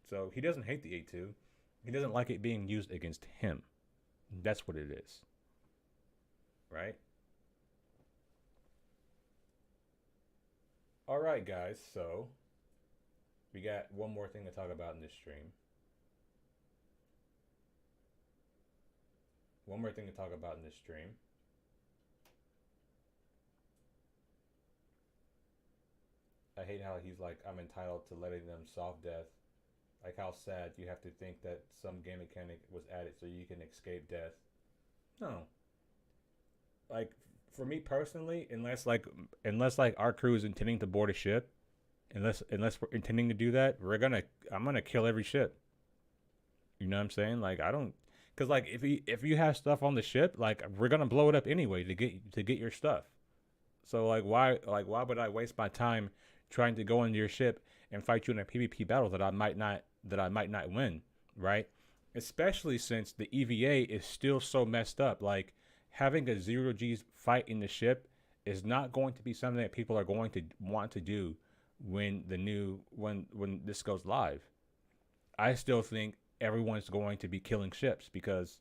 So he doesn't hate the A2. He doesn't like it being used against him. That's what it is. Right? All right, guys. So we got one more thing to talk about in this stream. One more thing to talk about in this stream. I hate how he's like, I'm entitled to letting them solve death. Like, how sad you have to think that some game mechanic was added so you can escape death. No. Like, for me personally, unless our crew is intending to board a ship, unless we're intending to do that, I'm gonna kill every ship. You know what I'm saying? Like, I don't, cause like if you have stuff on the ship, like we're gonna blow it up anyway to get your stuff. So like why would I waste my time trying to go into your ship and fight you in a PvP battle that I might not win, right? Especially since the EVA is still so messed up. Like, having a 0G's fight in the ship is not going to be something that people are going to want to do when this goes live. I still think everyone's going to be killing ships because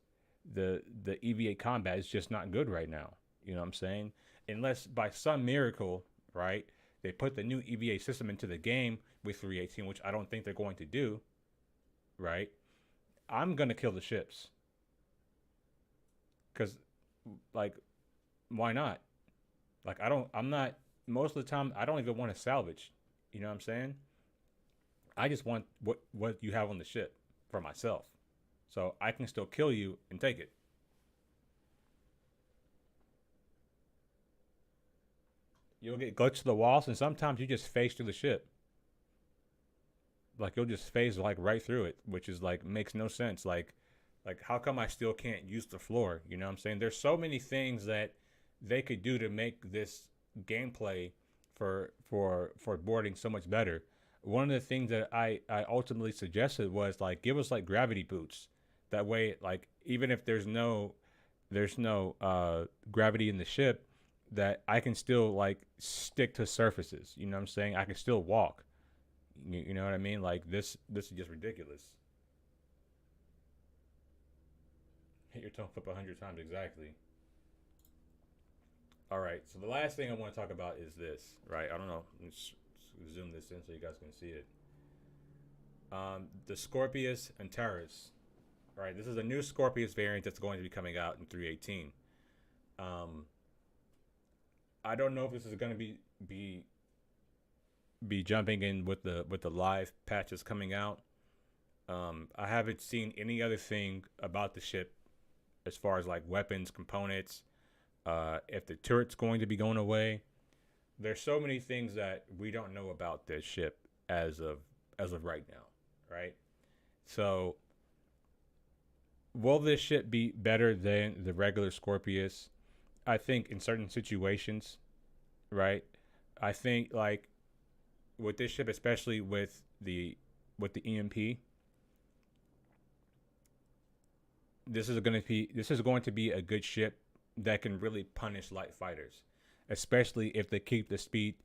the EVA combat is just not good right now. You know what I'm saying? Unless by some miracle, right, they put the new EVA system into the game with 318, which I don't think they're going to do, right? I'm going to kill the ships. Because, like, why not? Like, most of the time, I don't even want to salvage. You know what I'm saying? I just want what you have on the ship for myself. So I can still kill you and take it. You'll get glitched to the walls, and sometimes you just phase through the ship. Like, you'll just phase like right through it, which is like makes no sense. Like how come I still can't use the floor? You know what I'm saying? There's so many things that they could do to make this gameplay for boarding so much better. One of the things that I ultimately suggested was like give us like gravity boots. That way, like even if there's no gravity in the ship, that I can still like stick to surfaces. You know what I'm saying? I can still walk. You know what I mean? Like this is just ridiculous. Hit your tongue flip 100 times exactly. All right. So the last thing I want to talk about is this. Right? I don't know. Let's zoom this in so you guys can see it. The Scorpious Antares. All right. This is a new Scorpious variant that's going to be coming out in 318. I don't know if this is going to be jumping in with the live patches coming out. I haven't seen any other thing about the ship as far as like weapons, components, if the turret's going to be going away. There's so many things that we don't know about this ship as of right now, right? So will this ship be better than the regular Scorpius? I think in certain situations, right? I think like with this ship, especially with the EMP, this is going to be a good ship that can really punish light fighters, especially if they keep the speed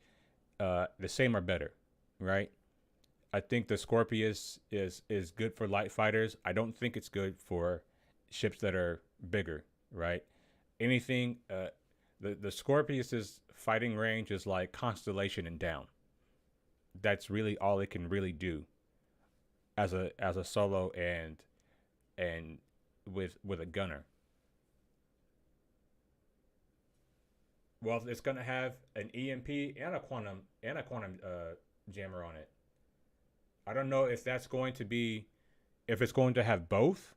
the same or better, right? I think the Scorpius is good for light fighters. I don't think it's good for ships that are bigger, right? Anything the Scorpius's fighting range is like Constellation and down. that's really all it can really do as a solo and with a gunner. Well, it's gonna have an EMP and a quantum jammer on it. I don't know if that's going to be if it's going to have both,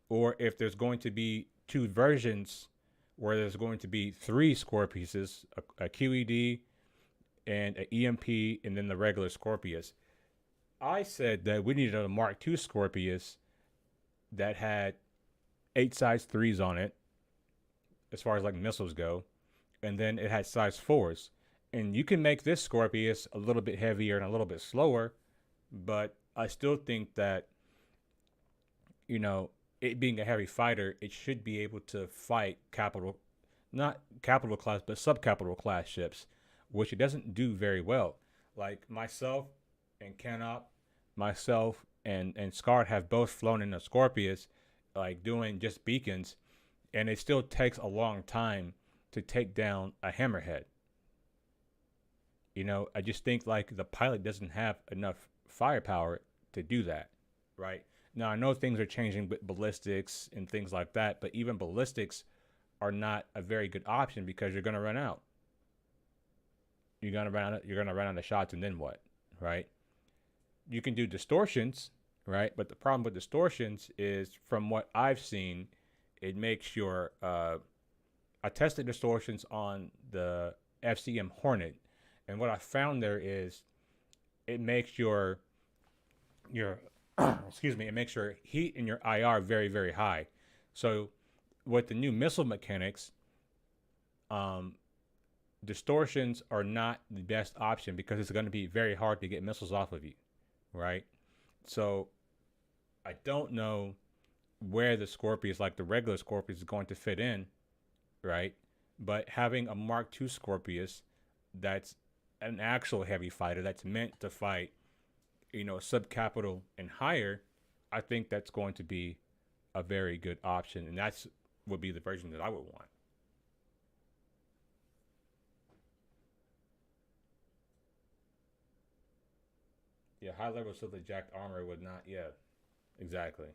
or if there's going to be two versions where there's going to be three Scorpiuses, a QED and an EMP, and then the regular Scorpius. I said that we needed a Mark II Scorpius that had 8 size 3s on it, as far as like missiles go, and then it had size 4s. And you can make this Scorpius a little bit heavier and a little bit slower, but I still think that, you know, it being a heavy fighter, it should be able to fight not capital class, but subcapital class ships, which it doesn't do very well. Like myself and Canop, myself and Scar have both flown in a Scorpius, like doing just beacons, and it still takes a long time to take down a hammerhead. You know, I just think like the pilot doesn't have enough firepower to do that, right? Now, I know things are changing with ballistics and things like that, but even ballistics are not a very good option because you're going to run out. You're going to run out of shots, and then what, right? You can do distortions, right? But the problem with distortions is, from what I've seen, it makes your I tested distortions on the FCM Hornet, and what I found there is it makes your excuse me, it makes your heat and your IR very, very high. So with the new missile mechanics, distortions are not the best option because it's going to be very hard to get missiles off of you, right? So I don't know where the Scorpius, like the regular Scorpius, is going to fit in, right? But having a Mark II Scorpius that's an actual heavy fighter that's meant to fight, you know, subcapital and higher, I think that's going to be a very good option, and that's would be the version that I would want. Yeah, high level silver jacked armor would not. Yeah, exactly.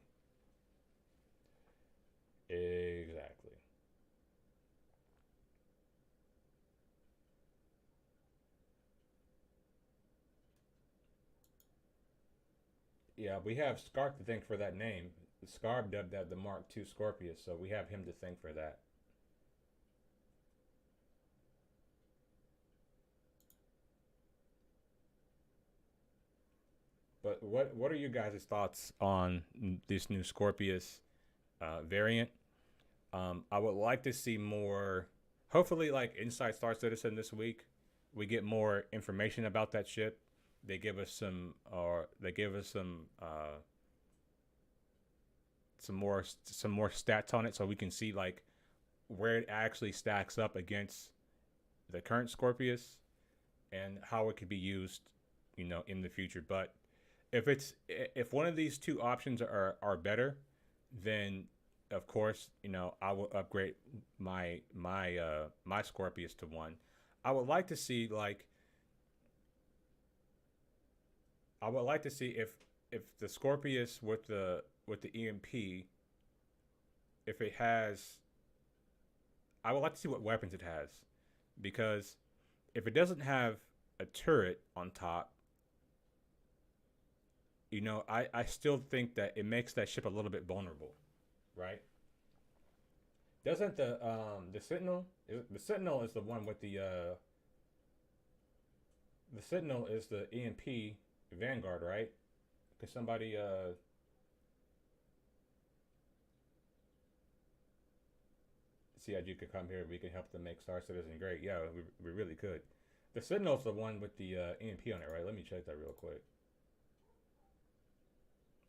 Exactly. Yeah, we have Scarp to thank for that name. Scarp dubbed that the Mark II Scorpius, so we have him to thank for that. But what are you guys' thoughts on this new Scorpius variant? I would like to see more. Hopefully, like inside Star Citizen this week, we get more information about that ship. They give us some more stats on it, so we can see like where it actually stacks up against the current Scorpius and how it could be used, you know, in the future. But if one of these two options are better, then of course, you know, I will upgrade my Scorpius to one. I would like to see if the Scorpius with the EMP, if it has, I would like to see what weapons it has, because if it doesn't have a turret on top, you know, I still think that it makes that ship a little bit vulnerable, right? Doesn't the Sentinel? The Sentinel is the one with the Sentinel is the EMP Vanguard, right? Can somebody CIG could come here, we can help them make Star Citizen great. Yeah, we really could. The Sentinel's the one with the EMP on it, right? Let me check that real quick.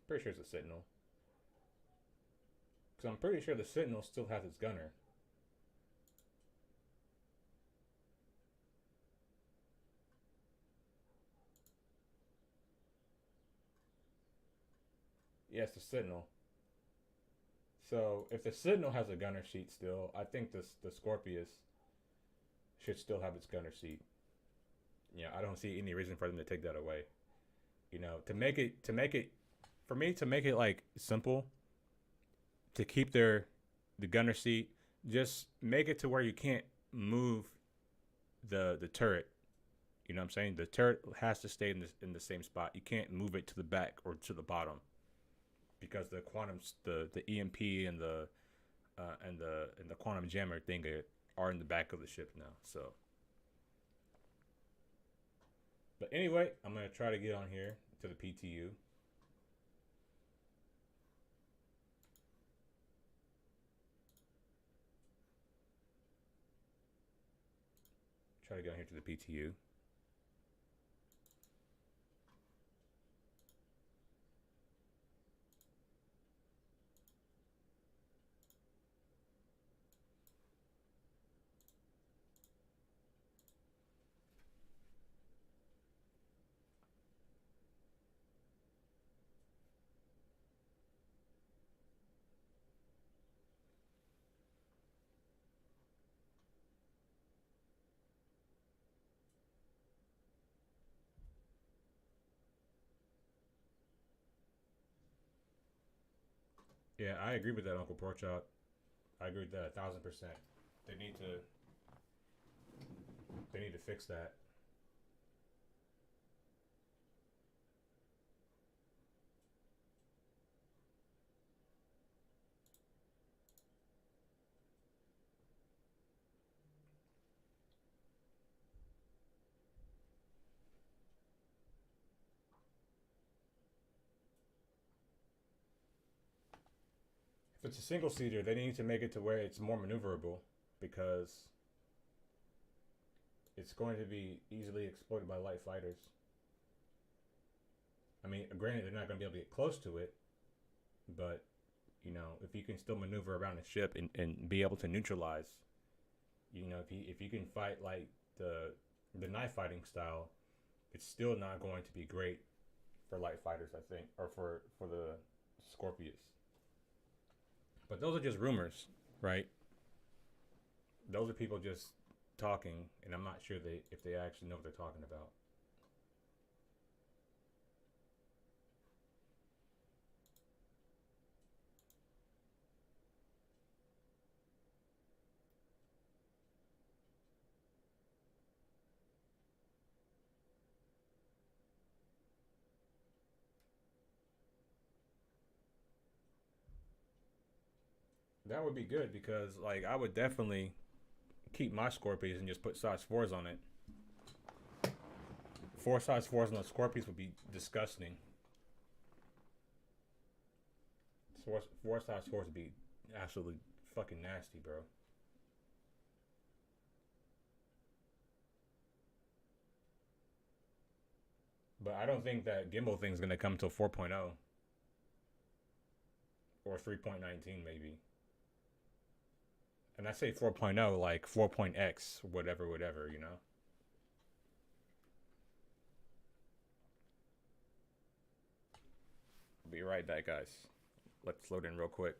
Pretty sure it's a Sentinel. Because I'm pretty sure the Sentinel still has its gunner. Yes, the Sentinel. So if the Sentinel has a gunner seat still, I think the Scorpius should still have its gunner seat. I don't see any reason for them to take that away. To make it for me to make it like simple to keep the gunner seat, just make it to where you can't move the turret. You know what I'm saying? The turret has to stay in the same spot. You can't move it to the back or to the bottom because the quantums, the EMP and the quantum jammer thing are in the back of the ship now. So, but anyway, I'm gonna try to get on here to the PTU. Try to get on here to the PTU. Yeah, I agree with that, Uncle Porkchop. I agree with that 1,000%. They need to fix that. If it's a single seater, they need to make it to where it's more maneuverable because it's going to be easily exploited by light fighters. I mean, granted, they're not going to be able to get close to it, but if you can still maneuver around a ship and be able to neutralize, if you can fight like the knife fighting style, it's still not going to be great for light fighters, I think, or for the Scorpious. But those are just rumors, right? Those are people just talking, and I'm not sure if they actually know what they're talking about. That would be good because, like, I would definitely keep my Scorpius and just put size 4s on it. 4 size 4s on the Scorpius would be disgusting. 4 size 4s would be absolutely fucking nasty, bro. But I don't think that gimbal thing is going to come till 4.0 or 3.19 maybe. And I say 4.0 like 4.x, whatever, I'll be right back, guys. Let's load in real quick.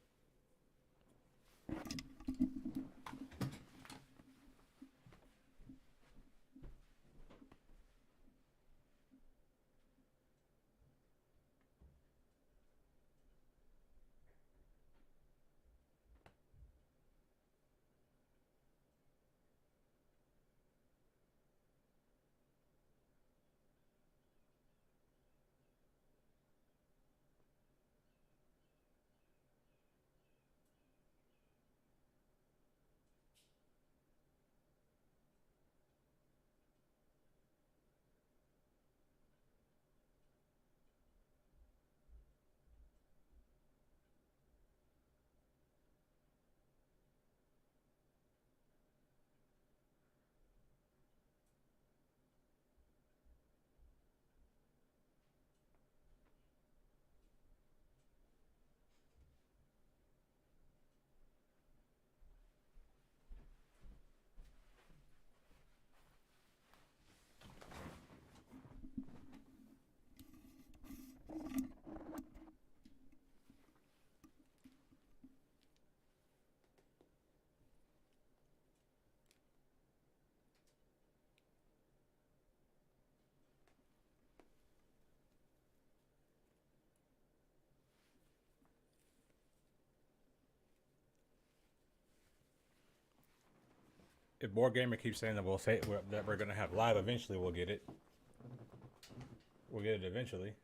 if Board Gamer keeps saying that that we're gonna have live eventually, we'll get it. We'll get it eventually.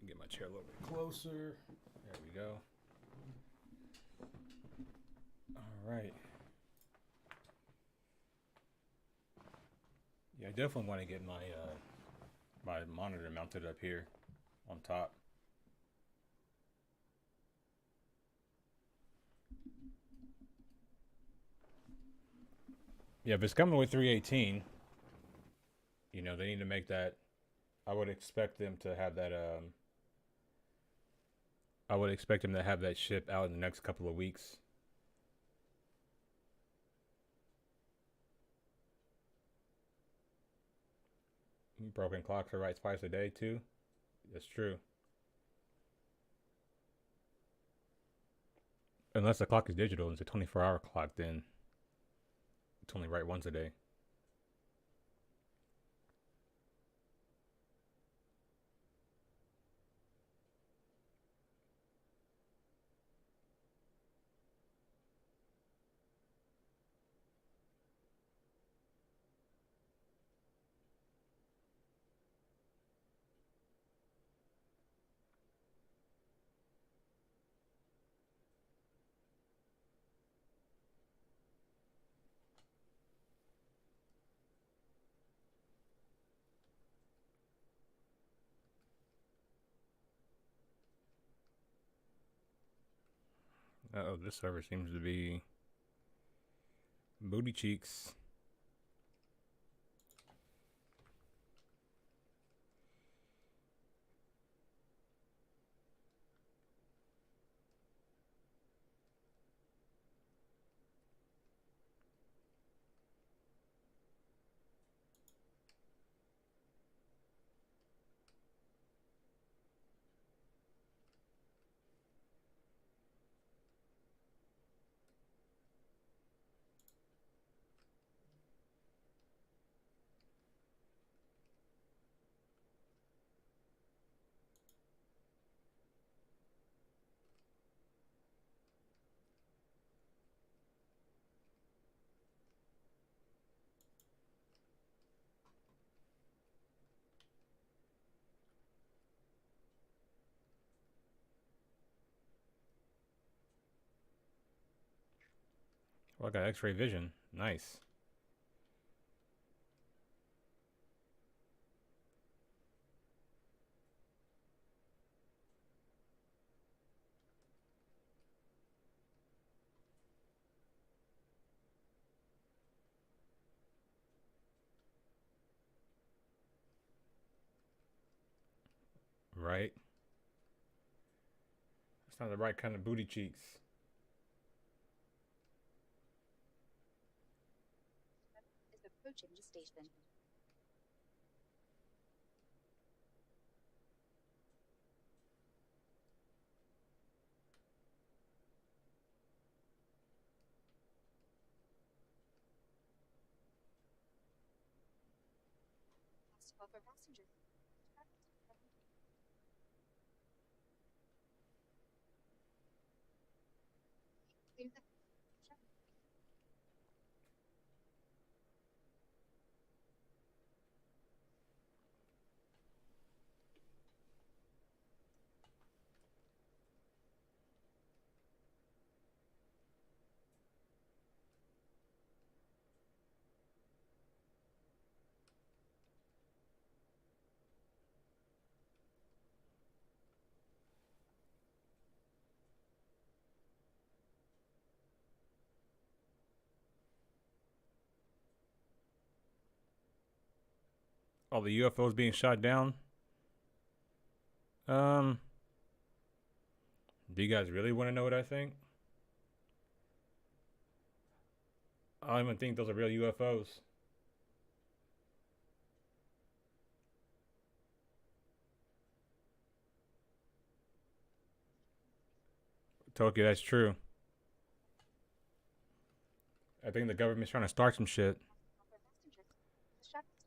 Get my chair a little bit closer. There we go. All right. Yeah, I definitely want to get my my monitor mounted up here on top. Yeah, if it's coming with 318, you know, they need to make that. I would expect them to have that. I would expect them to have that ship out in the next couple of weeks. Broken clocks are right twice a day too. That's true. Unless the clock is digital and it's a 24-hour clock, then it's only right once a day. Uh-oh, this server seems to be booty cheeks. Oh, I got X-ray vision. Nice. Right. That's not the right kind of booty cheeks. Is approaching the station. Last call for passenger. Clear the All the UFOs being shot down. Do you guys really want to know what I think? I don't even think those are real UFOs. Tokyo, that's true. I think the government's trying to start some shit.